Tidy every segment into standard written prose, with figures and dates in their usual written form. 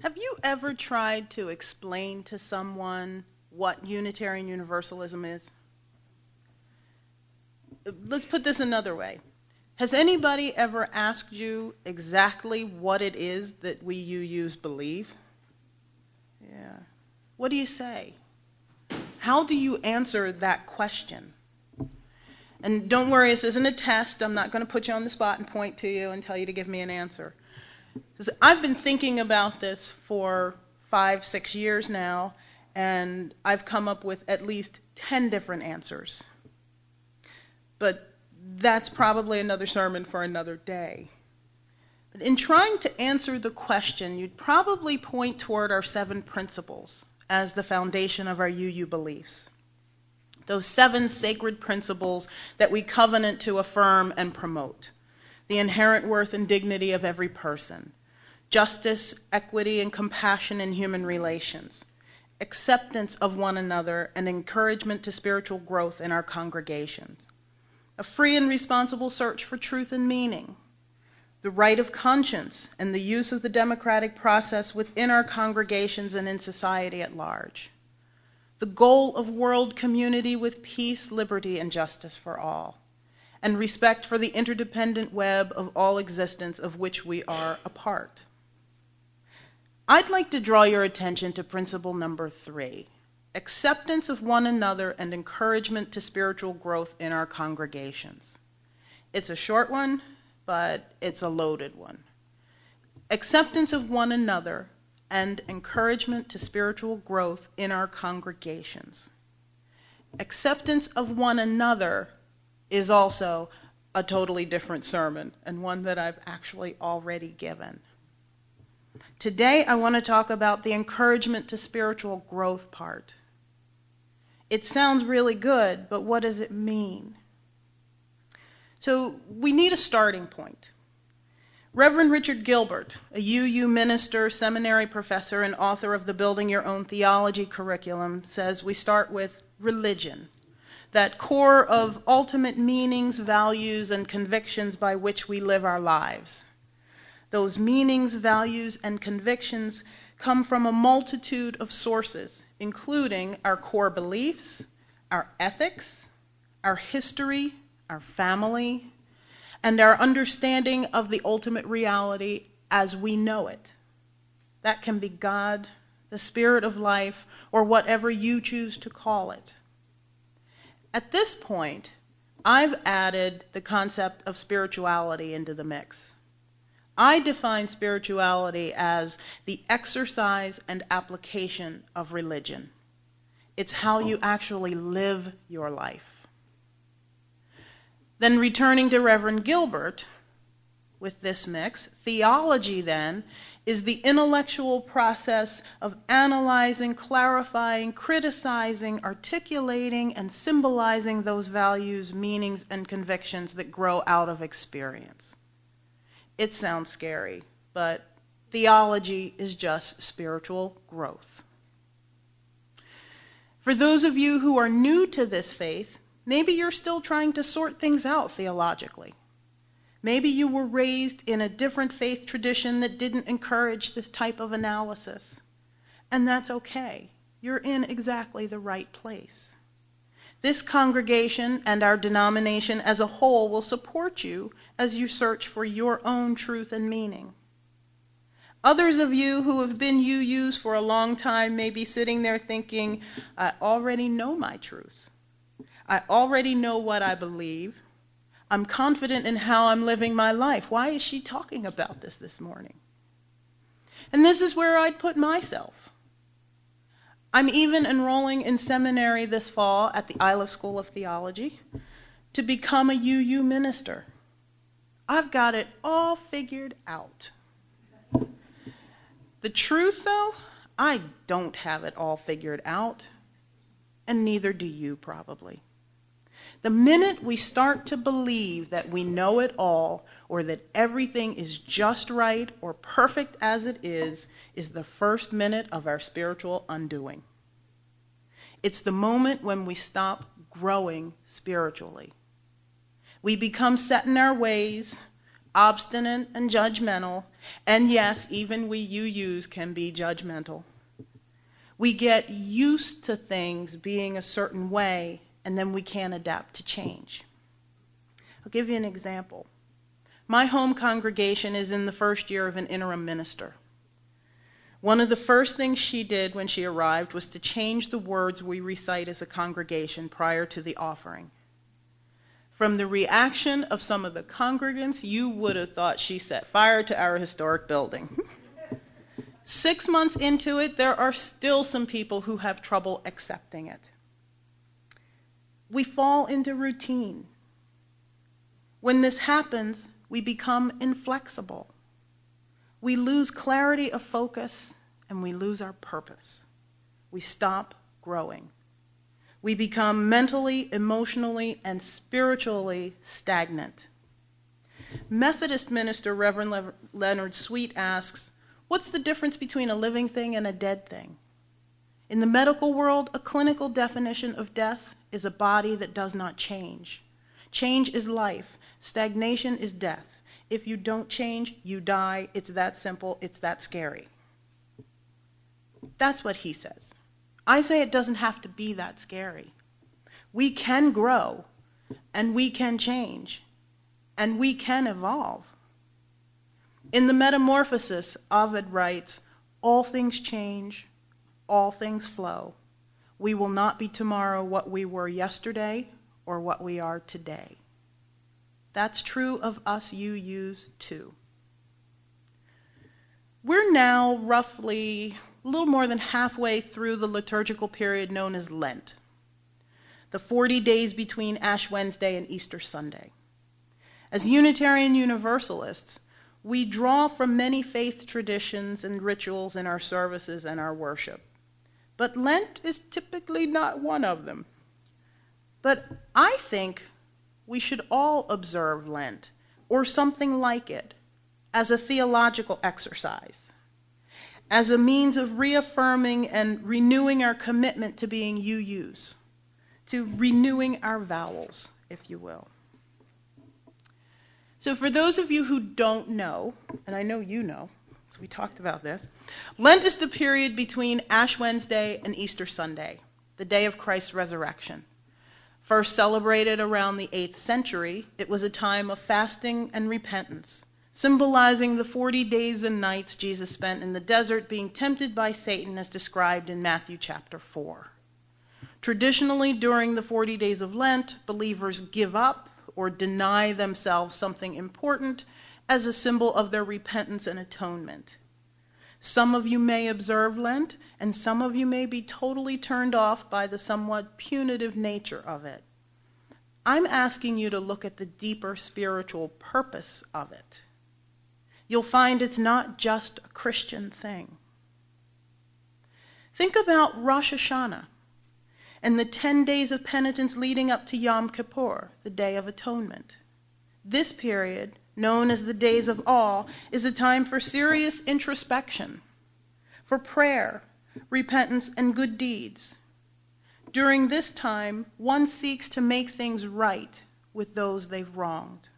Have you ever tried to explain to someone what Unitarian Universalism is? Let's put this another way. Has anybody ever asked you exactly what it is that we UUs believe? Yeah. What do you say? How do you answer that question? And don't worry, this isn't a test. I'm not going to put you on the spot and point to you and tell you to give me an answer. Because I've been thinking about this for 5-6 years now, and I've come up with at least 10 different answers. But that's probably another sermon for another day. But in trying to answer the question, you'd probably point toward our 7 principles as the foundation of our UU beliefs. Those 7 sacred principles that we covenant to affirm and promote. The inherent worth and dignity of every person. Justice, equity, and compassion in human relations. Acceptance of one another and encouragement to spiritual growth in our congregations. A free and responsible search for truth and meaning. The right of conscience and the use of the democratic process within our congregations and in society at large. The goal of world community with peace, liberty, and justice for all. And respect for the interdependent web of all existence of which we are a part. I'd like to draw your attention to principle number 3. Acceptance of one another and encouragement to spiritual growth in our congregations. It's a short one, but it's a loaded one. Acceptance of one another and encouragement to spiritual growth in our congregations. Acceptance of one another is also a totally different sermon, and one that I've actually already given. Today I want to talk about the encouragement to spiritual growth part. It sounds really good, but what does it mean? So we need a starting point. Reverend Richard Gilbert, a UU minister, seminary professor, and author of the Building Your Own Theology curriculum, says we start with religion, that core of ultimate meanings, values, and convictions by which we live our lives. Those meanings, values, and convictions come from a multitude of sources, including our core beliefs, our ethics, our history, our family, and our understanding of the ultimate reality as we know it. That can be God, the spirit of life, or whatever you choose to call it. At this point, I've added the concept of spirituality into the mix. I define spirituality as the exercise and application of religion. It's how you actually live your life. Then returning to Reverend Gilbert with this mix, theology then is the intellectual process of analyzing, clarifying, criticizing, articulating, and symbolizing those values, meanings, and convictions that grow out of experience. It sounds scary, but theology is just spiritual growth. For those of you who are new to this faith, maybe you're still trying to sort things out theologically. Maybe you were raised in a different faith tradition that didn't encourage this type of analysis. And that's okay. You're in exactly the right place. This congregation and our denomination as a whole will support you as you search for your own truth and meaning. Others of you who have been UUs for a long time may be sitting there thinking, I already know my truth. I already know what I believe. I'm confident in how I'm living my life. Why is she talking about this morning? And this is where I'd put myself. I'm even enrolling in seminary this fall at the Iliff School of Theology to become a UU minister. I've got it all figured out. The truth, though, I don't have it all figured out, and neither do you probably. The minute we start to believe that we know it all, or that everything is just right or perfect as it is the first minute of our spiritual undoing. It's the moment when we stop growing spiritually. We become set in our ways, obstinate and judgmental, and yes, even we UUs can be judgmental. We get used to things being a certain way, and then we can't adapt to change. I'll give you an example. My home congregation is in the first year of an interim minister. One of the first things she did when she arrived was to change the words we recite as a congregation prior to the offering. From the reaction of some of the congregants, you would have thought she set fire to our historic building. 6 months into it, there are still some people who have trouble accepting it. We fall into routine. When this happens, we become inflexible. We lose clarity of focus, and we lose our purpose. We stop growing. We become mentally, emotionally, and spiritually stagnant. Methodist minister Reverend Leonard Sweet asks, what's the difference between a living thing and a dead thing? In the medical world, a clinical definition of death is a body that does not change. Change is life. Stagnation is death. If you don't change, you die. It's that simple. It's that scary. That's what he says. I say it doesn't have to be that scary. We can grow, and we can change, and we can evolve. In the Metamorphosis, Ovid writes, all things change, all things flow. We will not be tomorrow what we were yesterday or what we are today. That's true of us UUs too. We're now roughly a little more than halfway through the liturgical period known as Lent, the 40 days between Ash Wednesday and Easter Sunday. As Unitarian Universalists, we draw from many faith traditions and rituals in our services and our worship. But Lent is typically not one of them. But I think we should all observe Lent, or something like it, as a theological exercise, as a means of reaffirming and renewing our commitment to being UUs, to renewing our vowels, if you will. So for those of you who don't know, and I know you know, because we talked about this, Lent is the period between Ash Wednesday and Easter Sunday, the day of Christ's resurrection. First celebrated around the 8th century, it was a time of fasting and repentance, symbolizing the 40 days and nights Jesus spent in the desert being tempted by Satan as described in Matthew chapter 4. Traditionally, during the 40 days of Lent, believers give up or deny themselves something important as a symbol of their repentance and atonement. Some of you may observe Lent, and some of you may be totally turned off by the somewhat punitive nature of it. I'm asking you to look at the deeper spiritual purpose of it. You'll find it's not just a Christian thing. Think about Rosh Hashanah and the 10 days of penitence leading up to Yom Kippur, the Day of Atonement. This period, known as the Days of Awe, is a time for serious introspection, for prayer, repentance, and good deeds. During this time, one seeks to make things right with those they've wronged.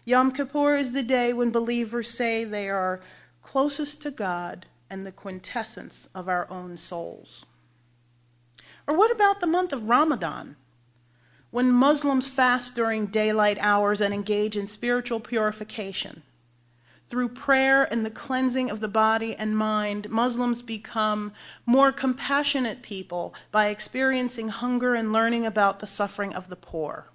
Yom Kippur is the day when believers say they are closest to God and the quintessence of our own souls. Or what about the month of Ramadan, when Muslims fast during daylight hours and engage in spiritual purification? Through prayer and the cleansing of the body and mind, Muslims become more compassionate people by experiencing hunger and learning about the suffering of the poor.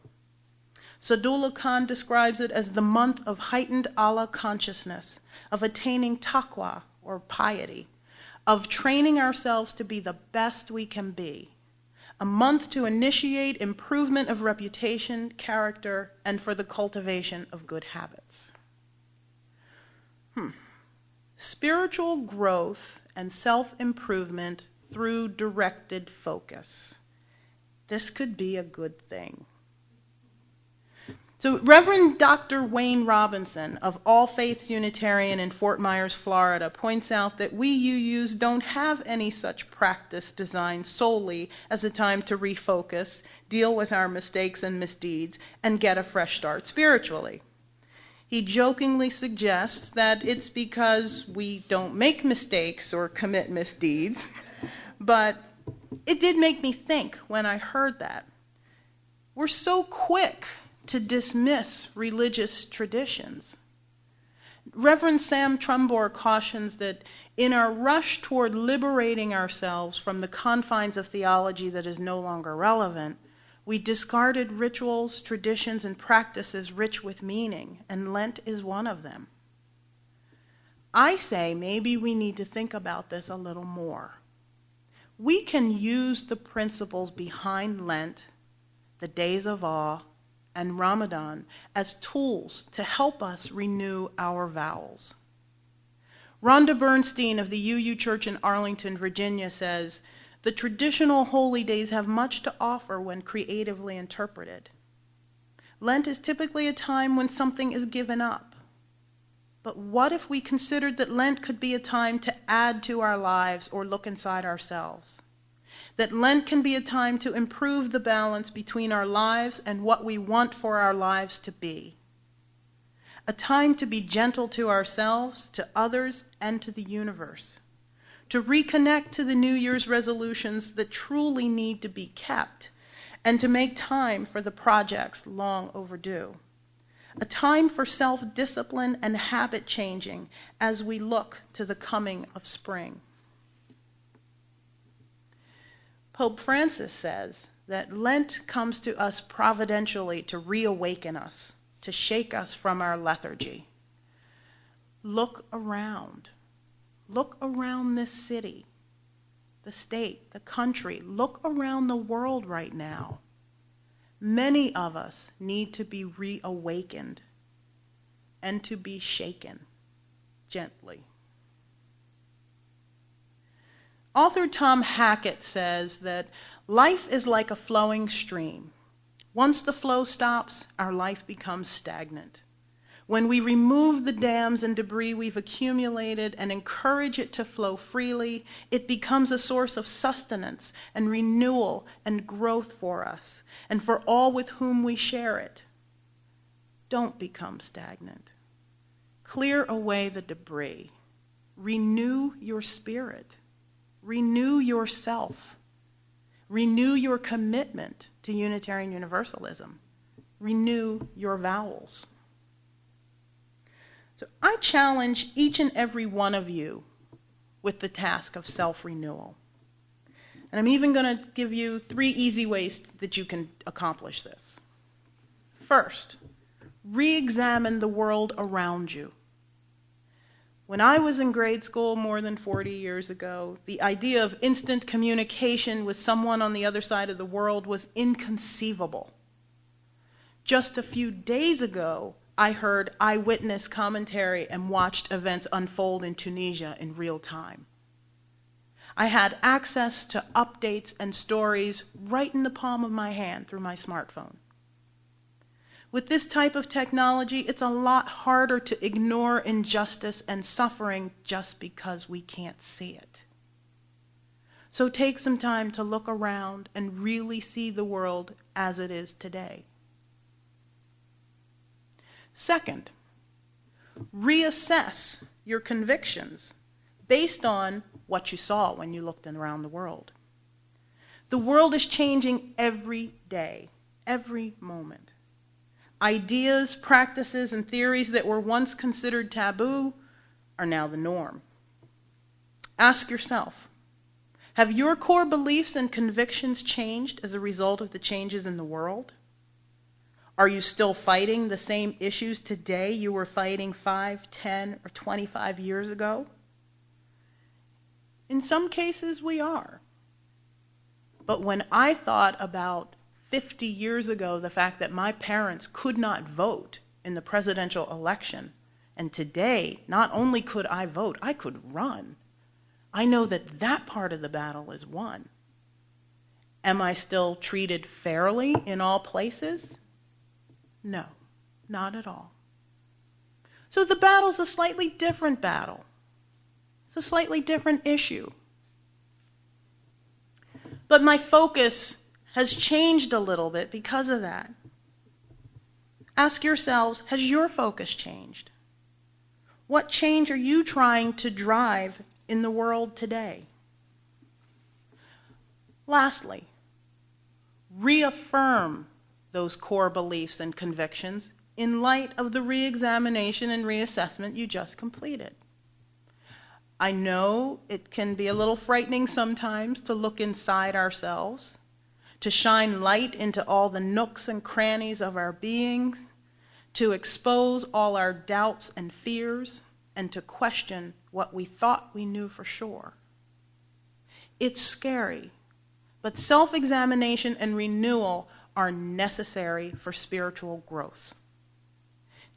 Sadullah Khan describes it as the month of heightened Allah consciousness, of attaining taqwa, or piety, of training ourselves to be the best we can be, a month to initiate improvement of reputation, character, and for the cultivation of good habits. Spiritual growth and self-improvement through directed focus. This could be a good thing. So Reverend Dr. Wayne Robinson of All Faiths Unitarian in Fort Myers, Florida, points out that we UUs don't have any such practice designed solely as a time to refocus, deal with our mistakes and misdeeds, and get a fresh start spiritually. He jokingly suggests that it's because we don't make mistakes or commit misdeeds, but it did make me think when I heard that. We're so quick to dismiss religious traditions. Reverend Sam Trumbore cautions that in our rush toward liberating ourselves from the confines of theology that is no longer relevant, we discarded rituals, traditions, and practices rich with meaning, and Lent is one of them. I say maybe we need to think about this a little more. We can use the principles behind Lent, the days of awe, and Ramadan as tools to help us renew our vows. Rhonda Bernstein of the UU Church in Arlington, Virginia says, "The traditional holy days have much to offer when creatively interpreted. Lent is typically a time when something is given up. But what if we considered that Lent could be a time to add to our lives or look inside ourselves? That Lent can be a time to improve the balance between our lives and what we want for our lives to be. A time to be gentle to ourselves, to others, and to the universe. To reconnect to the New Year's resolutions that truly need to be kept, and to make time for the projects long overdue. A time for self-discipline and habit changing as we look to the coming of spring." Pope Francis says that Lent comes to us providentially to reawaken us, to shake us from our lethargy. Look around. Look around this city, the state, the country. Look around the world right now. Many of us need to be reawakened and to be shaken gently. Author Tom Hackett says that life is like a flowing stream. Once the flow stops, our life becomes stagnant. When we remove the dams and debris we've accumulated and encourage it to flow freely, it becomes a source of sustenance and renewal and growth for us and for all with whom we share it. Don't become stagnant. Clear away the debris. Renew your spirit. Renew yourself. Renew your commitment to Unitarian Universalism. Renew your vowels. So I challenge each and every one of you with the task of self-renewal. And I'm even going to give you 3 easy ways that you can accomplish this. First, re-examine the world around you. When I was in grade school more than 40 years ago, the idea of instant communication with someone on the other side of the world was inconceivable. Just a few days ago, I heard eyewitness commentary and watched events unfold in Tunisia in real time. I had access to updates and stories right in the palm of my hand through my smartphone. With this type of technology, it's a lot harder to ignore injustice and suffering just because we can't see it. So take some time to look around and really see the world as it is today. Second, reassess your convictions based on what you saw when you looked around the world. The world is changing every day, every moment. Ideas, practices, and theories that were once considered taboo are now the norm. Ask yourself, have your core beliefs and convictions changed as a result of the changes in the world? Are you still fighting the same issues today you were fighting 5, 10, or 25 years ago? In some cases, we are. But when I thought about 50 years ago, the fact that my parents could not vote in the presidential election, and today, not only could I vote, I could run. I know that that part of the battle is won. Am I still treated fairly in all places? No, not at all. So the battle's a slightly different battle. It's a slightly different issue. But my focus has changed a little bit because of that. Ask yourselves, has your focus changed? What change are you trying to drive in the world today? Lastly, reaffirm those core beliefs and convictions in light of the reexamination and reassessment you just completed. I know it can be a little frightening sometimes to look inside ourselves, to shine light into all the nooks and crannies of our beings, to expose all our doubts and fears, and to question what we thought we knew for sure. It's scary, but self-examination and renewal are necessary for spiritual growth.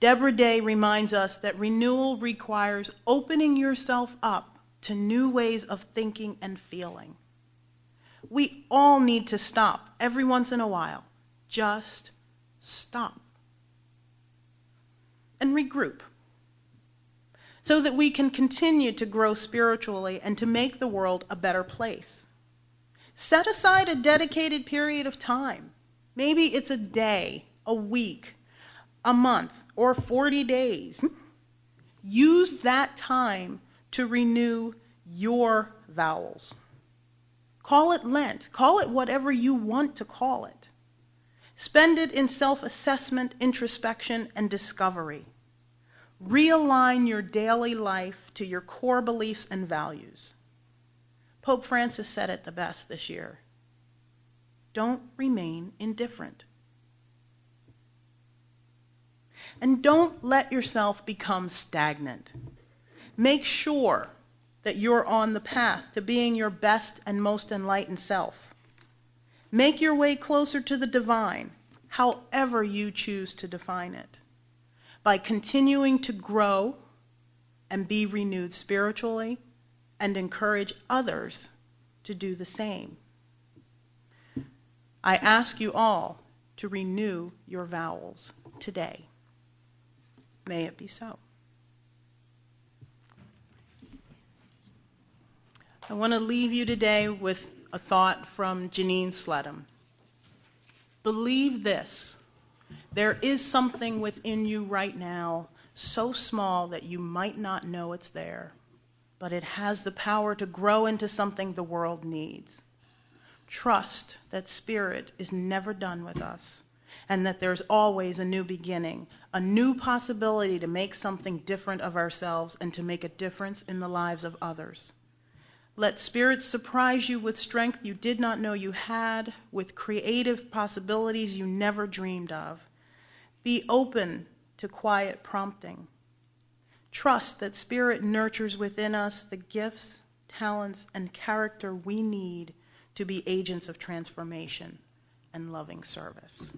Deborah Day reminds us that renewal requires opening yourself up to new ways of thinking and feeling. We all need to stop every once in a while. Just stop. And regroup, so that we can continue to grow spiritually and to make the world a better place. Set aside a dedicated period of time. Maybe it's a day, a week, a month, or 40 days. Use that time to renew your vowels. Call it Lent. Call it whatever you want to call it. Spend it in self-assessment, introspection, and discovery. Realign your daily life to your core beliefs and values. Pope Francis said it the best this year. Don't remain indifferent. And don't let yourself become stagnant. Make sure that you're on the path to being your best and most enlightened self. Make your way closer to the divine, however you choose to define it, by continuing to grow and be renewed spiritually and encourage others to do the same. I ask you all to renew your vowels today. May it be so. I want to leave you today with a thought from Janine Sledham. Believe this. There is something within you right now so small that you might not know it's there, but it has the power to grow into something the world needs. Trust that Spirit is never done with us, and that there's always a new beginning, a new possibility to make something different of ourselves and to make a difference in the lives of others. Let Spirit surprise you with strength you did not know you had, with creative possibilities you never dreamed of. Be open to quiet prompting. Trust that Spirit nurtures within us the gifts, talents, and character we need to be agents of transformation and loving service.